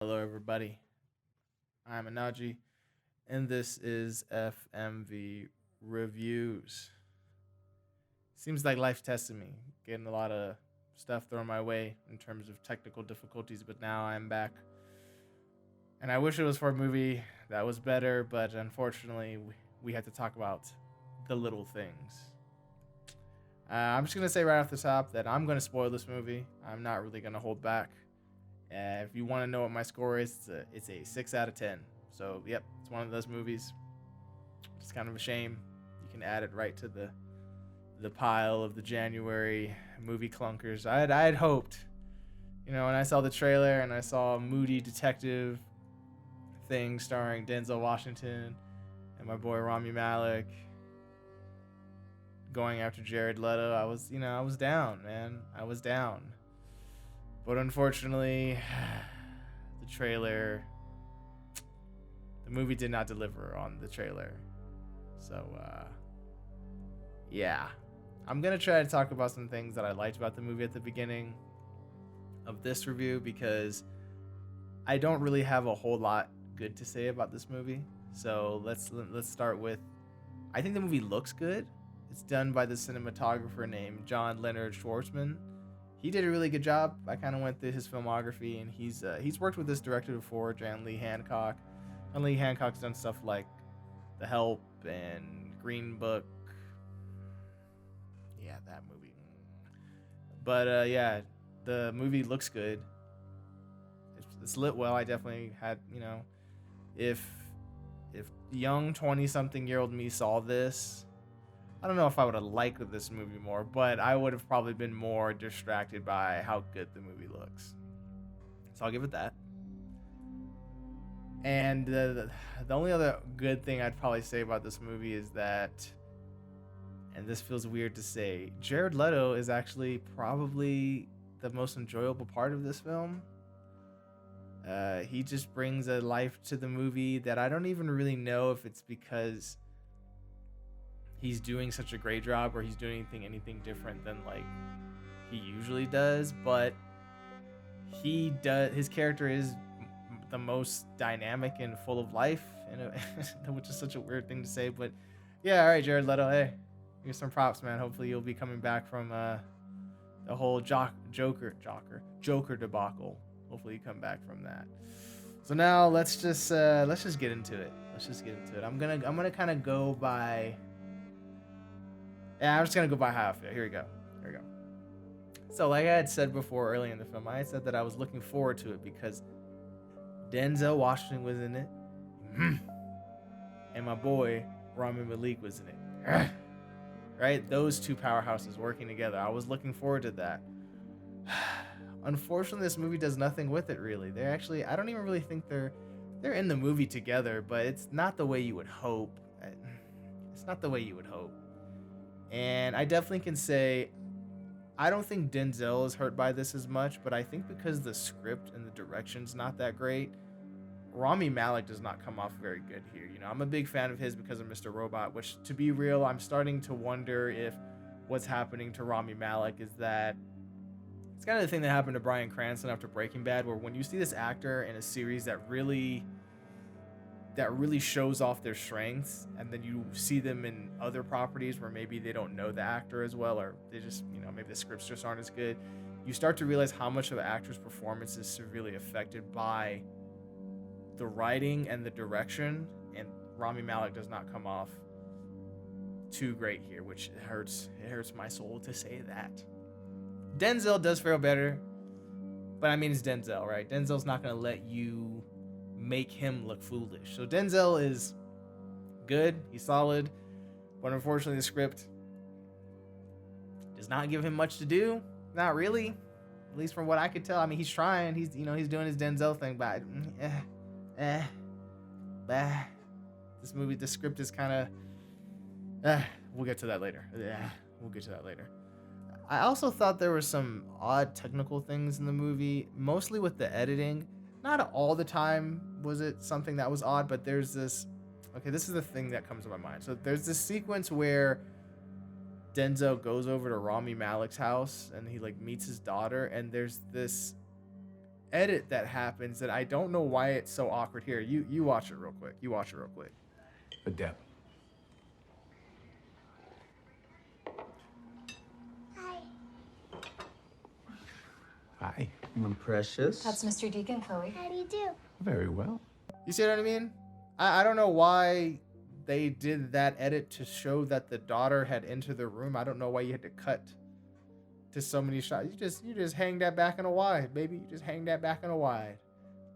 Hello, everybody. I'm Anaji, and this is FMV Reviews. Seems like life's testing me, getting a lot of stuff thrown my way in terms of technical difficulties, but now I'm back. And I wish it was for a movie that was better, but unfortunately, we had to talk about the little things. I'm just going to say right off the top that I'm going to spoil this movie. I'm not really going to hold back. If you want to know what my score is, it's a 6 out of 10. So, yep, it's one of those movies. It's kind of a shame. You can add it right to the pile of the January movie clunkers. I had hoped, when I saw the trailer and I saw a moody detective thing starring Denzel Washington and my boy Rami Malek going after Jared Leto, I was down, man. I was down. But unfortunately, the movie did not deliver on the trailer. So, yeah. I'm going to try to talk about some things that I liked about the movie at the beginning of this review because I don't really have a whole lot good to say about this movie. So, let's start with I think the movie looks good. It's done by the cinematographer named John Leonard Schwartzman. He did a really good job. I kind of went through his filmography, and he's worked with this director before, Jan Lee Hancock. And Lee Hancock's done stuff like The Help and Green Book. Yeah, that movie. But yeah, the movie looks good. It's lit well. I definitely had, if young 20-something-year-old me saw this, I don't know if I would have liked this movie more, but I would have probably been more distracted by how good the movie looks. So I'll give it that. And the only other good thing I'd probably say about this movie is that, and this feels weird to say, Jared Leto is actually probably the most enjoyable part of this film. He just brings a life to the movie that I don't even really know if it's because he's doing such a great job or he's doing anything different than like he usually does, but his character is the most dynamic and full of life, which is such a weird thing to say, but yeah. All right, Jared Leto, hey, here's some props, man. Hopefully you'll be coming back from the whole Joker debacle. Hopefully you come back from that. So now let's just get into it. I'm gonna kind of go by. Yeah, I'm just gonna go by how I feel. Here we go. So, like I had said before earlier in the film, I had said that I was looking forward to it because Denzel Washington was in it, and my boy Rami Malek was in it. Right, those two powerhouses working together. I was looking forward to that. Unfortunately, this movie does nothing with it. Really, I don't even really think they're in the movie together. But it's not the way you would hope. It's not the way you would hope. And I definitely can say I don't think Denzel is hurt by this as much, but I think because the script and the direction's not that great, Rami Malek does not come off very good here. I'm a big fan of his because of Mr. Robot, which, to be real, I'm starting to wonder if what's happening to Rami Malek is that it's kind of the thing that happened to Bryan Cranston after Breaking Bad, where when you see this actor in a series that really shows off their strengths, and then you see them in other properties where maybe they don't know the actor as well, or they just, maybe the scripts just aren't as good, you start to realize how much of the actor's performance is severely affected by the writing and the direction, and Rami Malek does not come off too great here, which it hurts my soul to say that. Denzel does fare better, but I mean, it's Denzel, right? Denzel's not going to let you make him look foolish. So Denzel is good, he's solid, but unfortunately the script does not give him much to do. Not really, at least from what I could tell. I mean, he's trying, he's doing his Denzel thing, but this movie, the script is kind of we'll get to that later. I also thought there were some odd technical things in the movie, mostly with the editing. Not all the time was it something that was odd, but there's this. Okay, this is the thing that comes to my mind. So there's this sequence where Denzel goes over to Rami Malek's house and he like meets his daughter, and there's this edit that happens that I don't know why it's so awkward here. You watch it real quick. You watch it real quick. Adep. Hi. Hi. I'm Precious. That's Mr. Deacon, Chloe. How do you do? Very well. You see what I mean? I don't know why they did that edit to show that the daughter had entered the room. I don't know why you had to cut to so many shots. You just hang that back in a wide, baby. You just hang that back in a wide.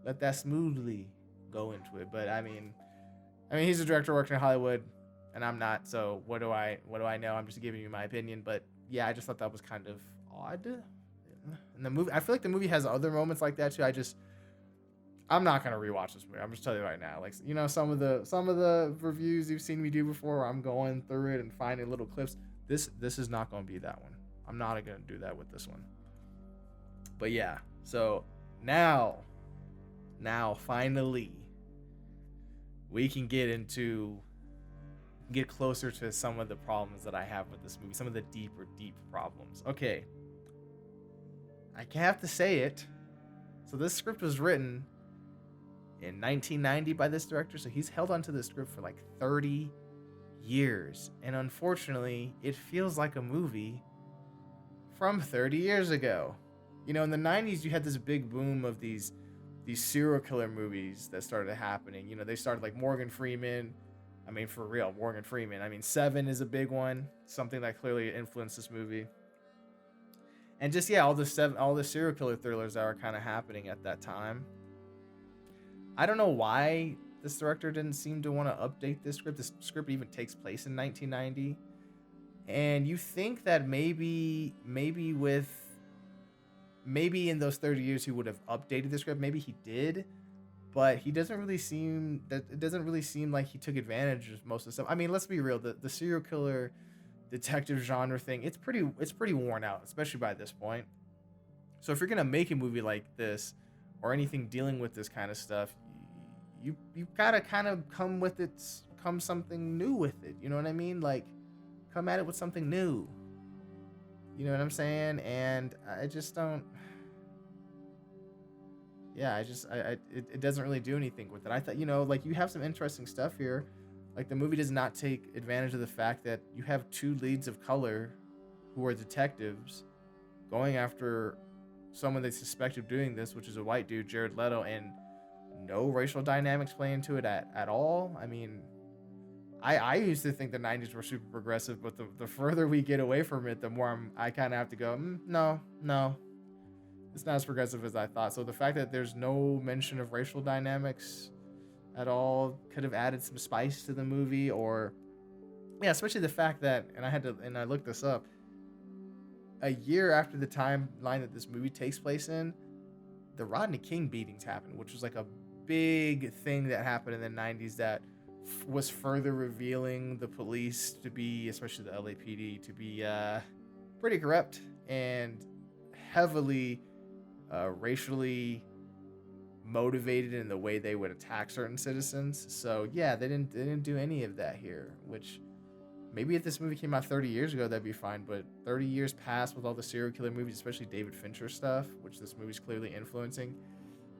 Let that smoothly go into it. But I mean he's a director working in Hollywood, and I'm not. So what do I know? I'm just giving you my opinion. But yeah, I just thought that was kind of odd. And the movie, I feel like the movie has other moments like that too. I'm not gonna rewatch this movie. I'm just telling you right now. Like, you know, some of the reviews you've seen me do before, I'm going through it and finding little clips. This is not gonna be that one. I'm not gonna do that with this one. But yeah, so now finally we can get closer to some of the problems that I have with this movie, some of the deep problems. Okay, I have to say it. So this script was written in 1990 by this director, so he's held onto this script for like 30 years, and unfortunately it feels like a movie from 30 years ago. You know, in the 90s you had this big boom of these serial killer movies that started happening. You know, they started like Morgan Freeman. I mean, for real, Morgan Freeman. I mean, Seven is a big one, something that clearly influenced this movie. And just, yeah, all the serial killer thrillers that were kind of happening at that time. I don't know why this director didn't seem to want to update this script. This script even takes place in 1990. And you think that maybe in those 30 years he would have updated the script. Maybe he did, but it doesn't really seem like he took advantage of most of the stuff. I mean, let's be real. The serial killer detective genre thing, it's pretty worn out, especially by this point. So if you're gonna make a movie like this or anything dealing with this kind of stuff, you gotta kind of come something new with it. You know what I mean? Like, come at it with something new. You know what I'm saying? And I just don't. Yeah, it doesn't really do anything with it. I thought, you know, like, you have some interesting stuff here. Like, the movie does not take advantage of the fact that you have two leads of color who are detectives going after someone they suspect of doing this, which is a white dude, Jared Leto, and no racial dynamics play into it at all. I mean, I used to think the 90s were super progressive, but the further we get away from it, the more I kind of have to go, no, it's not as progressive as I thought. So the fact that there's no mention of racial dynamics at all could have added some spice to the movie. Or, yeah, especially the fact that, and I looked this up, a year after the timeline that this movie takes place in, the Rodney King beatings happened, which was like a big thing that happened in the 90s that was further revealing the police to be, especially the LAPD, to be pretty corrupt and heavily racially motivated in the way they would attack certain citizens. So yeah, they didn't do any of that here, which maybe if this movie came out 30 years ago, that'd be fine. But 30 years past with all the serial killer movies, especially David Fincher stuff, which this movie's clearly influencing,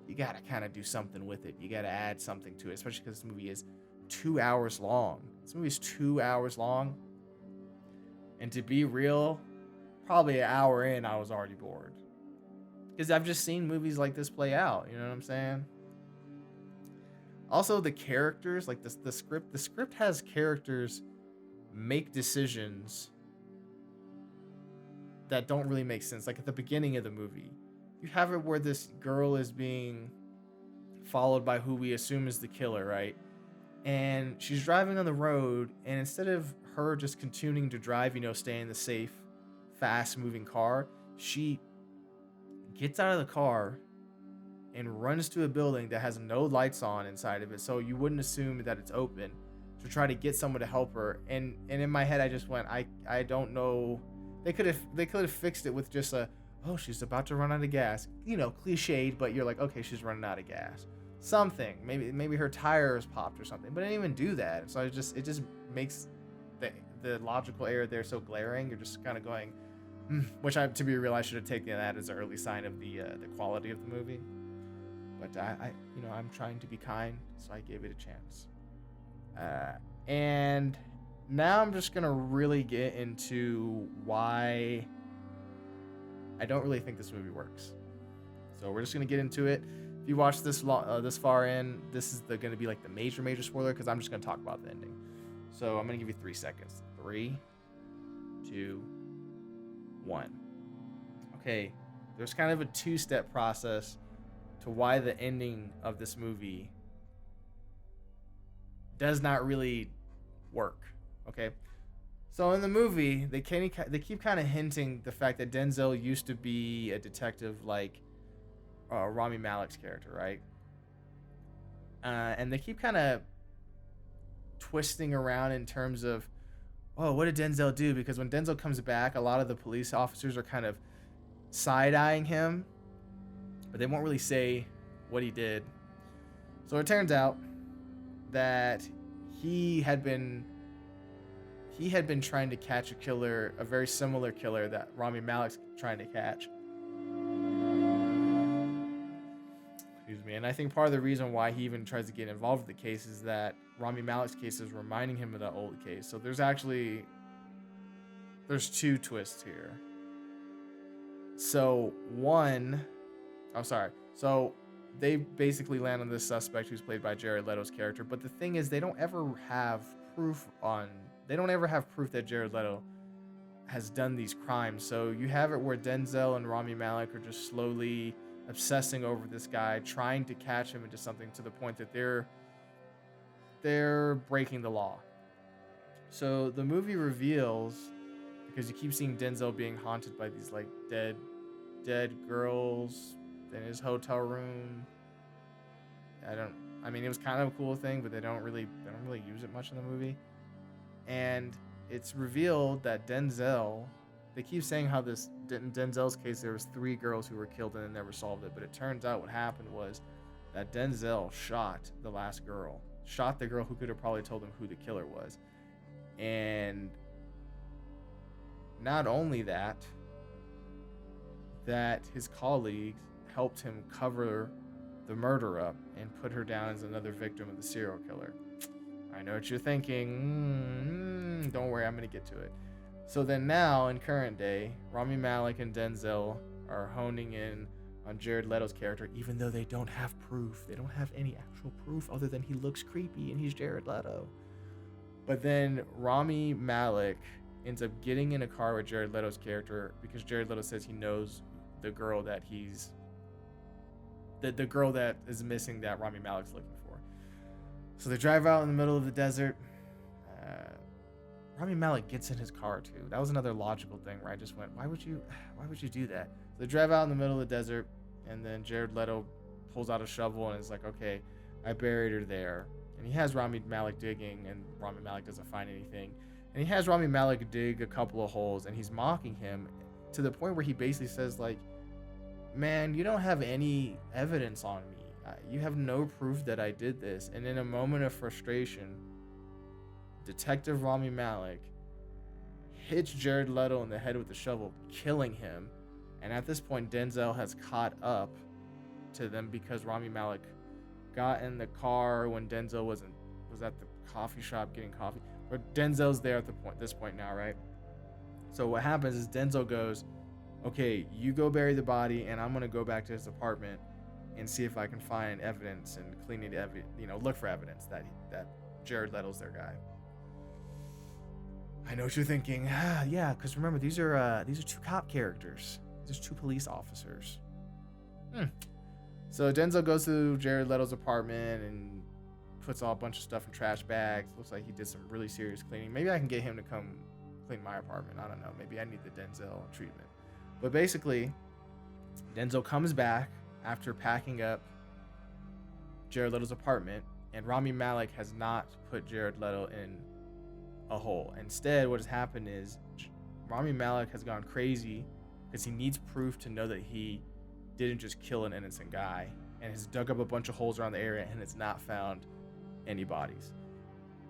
you gotta kind of do something with it. You gotta add something to it, especially because this movie is 2 hours long. This movie is 2 hours long. And to be real, probably an hour in, I was already bored. Because I've just seen movies like this play out. You know what I'm saying? Also, the characters, like the script has characters make decisions that don't really make sense. Like at the beginning of the movie, you have it where this girl is being followed by who we assume is the killer, right? And she's driving on the road, and instead of her just continuing to drive, you know, stay in the safe, fast-moving car, she gets out of the car and runs to a building that has no lights on inside of it, so you wouldn't assume that it's open, to try to get someone to help her. And in my head, I just went, I don't know. They could have fixed it with just oh, she's about to run out of gas, you know, cliched, but you're like, okay, she's running out of gas. Something, maybe her tires popped or something, but I didn't even do that. So it just makes the logical error there so glaring. You're just kind of going, which to be real, I should have taken that as an early sign of the quality of the movie. but I'm trying to be kind, so I gave it a chance. And now I'm just gonna really get into why I don't really think this movie works. So we're just gonna get into it. If you watch this this far in, this is gonna be like the major spoiler, because I'm just gonna talk about the ending. So I'm gonna give you 3 seconds. 3, 2, 1. Okay, there's kind of a 2-step process to why the ending of this movie does not really work. Okay, so in the movie, they keep kind of hinting the fact that Denzel used to be a detective like Rami Malek's character, right? And they keep kind of twisting around in terms of, oh, what did Denzel do? Because when Denzel comes back, a lot of the police officers are kind of side-eyeing him, but they won't really say what he did. So it turns out that he had been trying to catch a killer, a very similar killer that Rami Malek's trying to catch. Excuse me. And I think part of the reason why he even tries to get involved with the case is that Rami Malek's case is reminding him of that old case. So there's 2 twists here. So they basically land on this suspect who's played by Jared Leto's character. But the thing is, they don't ever have proof that Jared Leto has done these crimes. So you have it where Denzel and Rami Malek are just slowly obsessing over this guy, trying to catch him into something, to the point that they're breaking the law. So the movie reveals, because you keep seeing Denzel being haunted by these like dead girls in his hotel room. It was kind of a cool thing, but they don't really use it much in the movie. And it's revealed that Denzel, they keep saying how in Denzel's case there was 3 girls who were killed and they never solved it, but it turns out what happened was that Denzel shot the last girl, shot the girl who could have probably told him who the killer was. And not only that his colleagues helped him cover the murder up and put her down as another victim of the serial killer. I know what you're thinking. Don't worry, I'm going to get to it. So then now, in current day, Rami Malek and Denzel are honing in on Jared Leto's character, even though they don't have proof. They don't have any actual proof other than he looks creepy and he's Jared Leto. But then Rami Malek ends up getting in a car with Jared Leto's character because Jared Leto says he knows the girl that the girl that is missing that Rami Malek's looking for. So they drive out in the middle of the desert. Rami Malek gets in his car too. That was another logical thing where I just went, why would you do that? So they drive out in the middle of the desert, and then Jared Leto pulls out a shovel and is like, okay, I buried her there. And he has Rami Malek digging, and Rami Malek doesn't find anything. And he has Rami Malek dig a couple of holes, and he's mocking him to the point where he basically says, like, man, you don't have any evidence on me. You have no proof that I did this. And in a moment of frustration, Detective Rami Malek hits Jared Leto in the head with the shovel, killing him. And at this point, Denzel has caught up to them because Rami Malek got in the car when Denzel was at the coffee shop getting coffee. But Denzel's there at this point now, right? So what happens is Denzel goes, okay, you go bury the body, and I'm going to go back to his apartment and see if I can find evidence and look for evidence that Jared Leto's their guy. I know what you're thinking. Yeah, because remember, these are 2 cop characters. These are 2 police officers. So Denzel goes to Jared Leto's apartment and puts all a bunch of stuff in trash bags. Looks like he did some really serious cleaning. Maybe I can get him to come clean my apartment. I don't know. Maybe I need the Denzel treatment. But basically, Denzel comes back after packing up Jared Leto's apartment, and Rami Malek has not put Jared Leto in a hole. Instead, what has happened is Rami Malek has gone crazy because he needs proof to know that he didn't just kill an innocent guy, and has dug up a bunch of holes around the area and has not found any bodies.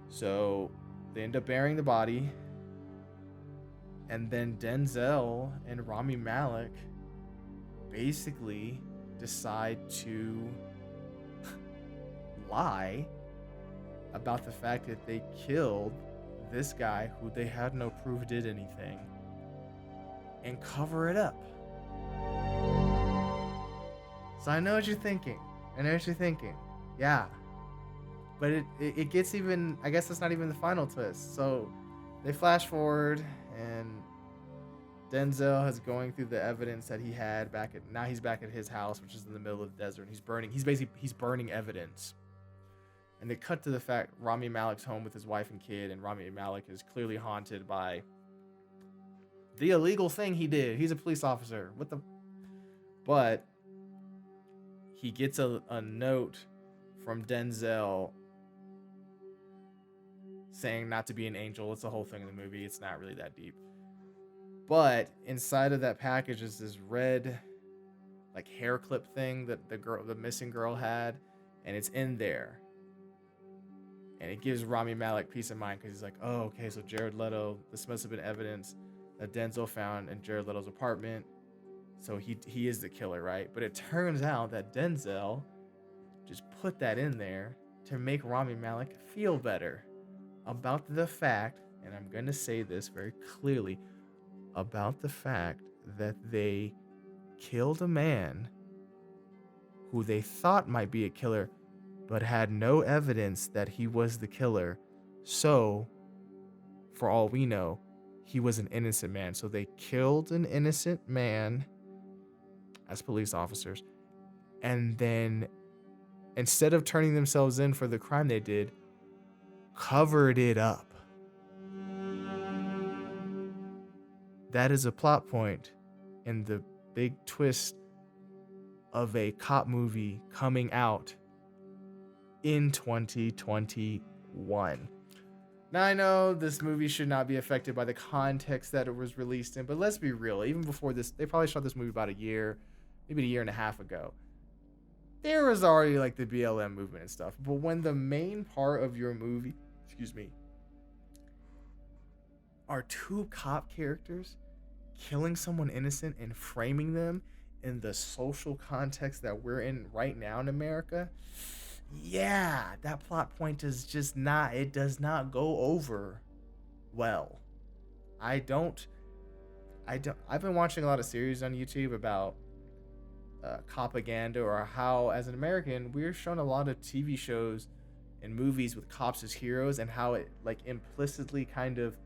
So they end up burying the body, and then Denzel and Rami Malek basically decide to lie about the fact that they killed this guy who they had no proof did anything and cover it up. So I know what you're thinking. I know what you're thinking. Yeah. But it gets even, I guess that's not even the final twist. So they flash forward and Denzel is going through the evidence that he had now he's back at his house, which is in the middle of the desert, and he's burning evidence. And they cut to the fact Rami Malek's home with his wife and kid, and Rami Malek is clearly haunted by the illegal thing he did. He's a police officer. But he gets a note from Denzel saying not to be an angel. It's the whole thing in the movie. It's not really that deep. But inside of that package is this red, like, hair clip thing that the missing girl had, and it's in there. And it gives Rami Malek peace of mind because he's like, oh, okay, so Jared Leto, this must have been evidence that Denzel found in Jared Leto's apartment. So he is the killer, right? But it turns out that Denzel just put that in there to make Rami Malek feel better about the fact, and I'm going to say this very clearly, about the fact that they killed a man who they thought might be a killer, but had no evidence that he was the killer. So, for all we know, he was an innocent man. So they killed an innocent man as police officers, and then instead of turning themselves in for the crime they did, covered it up. That is a plot point in the big twist of a cop movie coming out in 2021. Now, I know this movie should not be affected by the context that it was released in, but let's be real. Even before this, they probably shot this movie about a year, maybe a year and a half ago. There was already like the BLM movement and stuff. But when the main part of your movie, are two cop characters killing someone innocent and framing them in the social context that we're in right now in America, yeah, that plot point is just not, it does not go over well. I've been watching a lot of series on YouTube about Copaganda, or how as an American we're shown a lot of TV shows and movies with cops as heroes, and how it like implicitly kind of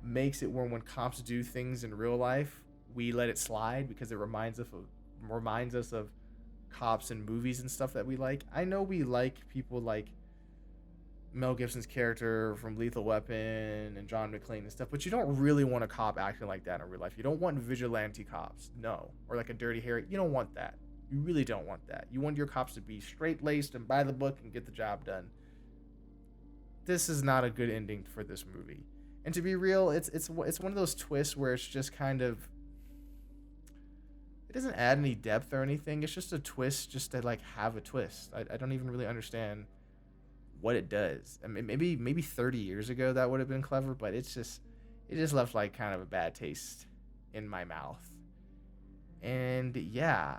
makes it where when cops do things in real life we let it slide because it reminds us of cops in movies and stuff that we like. I know we like people like Mel Gibson's character from Lethal Weapon and John McClane and stuff, but you don't really want a cop acting like that in real life. You don't want vigilante cops, no. Or like a Dirty Harry. You don't want that. You really don't want that. You want your cops to be straight-laced and by the book and get the job done. This is not a good ending for this movie. And to be real, it's one of those twists where it's just kind of, it doesn't add any depth or anything. It's just a twist just to like have a twist. I don't even really understand what it does. I mean, maybe 30 years ago that would have been clever, but it just left like kind of a bad taste in my mouth. And yeah,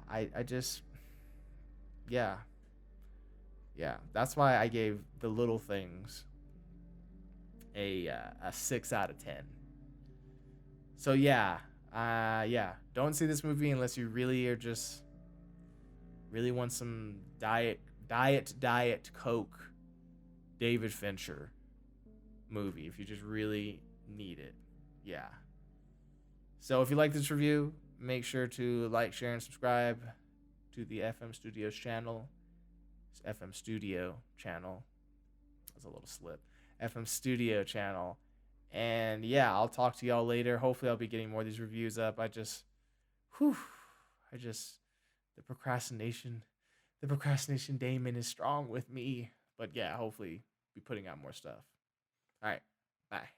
that's why I gave The Little Things a 6 out of 10. So yeah, don't see this movie unless you really are just really want some diet Coke David Fincher movie, if you just really need it. Yeah. So if you like this review, make sure to like, share, and subscribe to the FM Studios channel. It's FM Studio channel. That's a little slip. FM Studio channel. And yeah, I'll talk to y'all later. Hopefully I'll be getting more of these reviews up. The procrastination demon is strong with me. But yeah, hopefully be putting out more stuff. All right. Bye.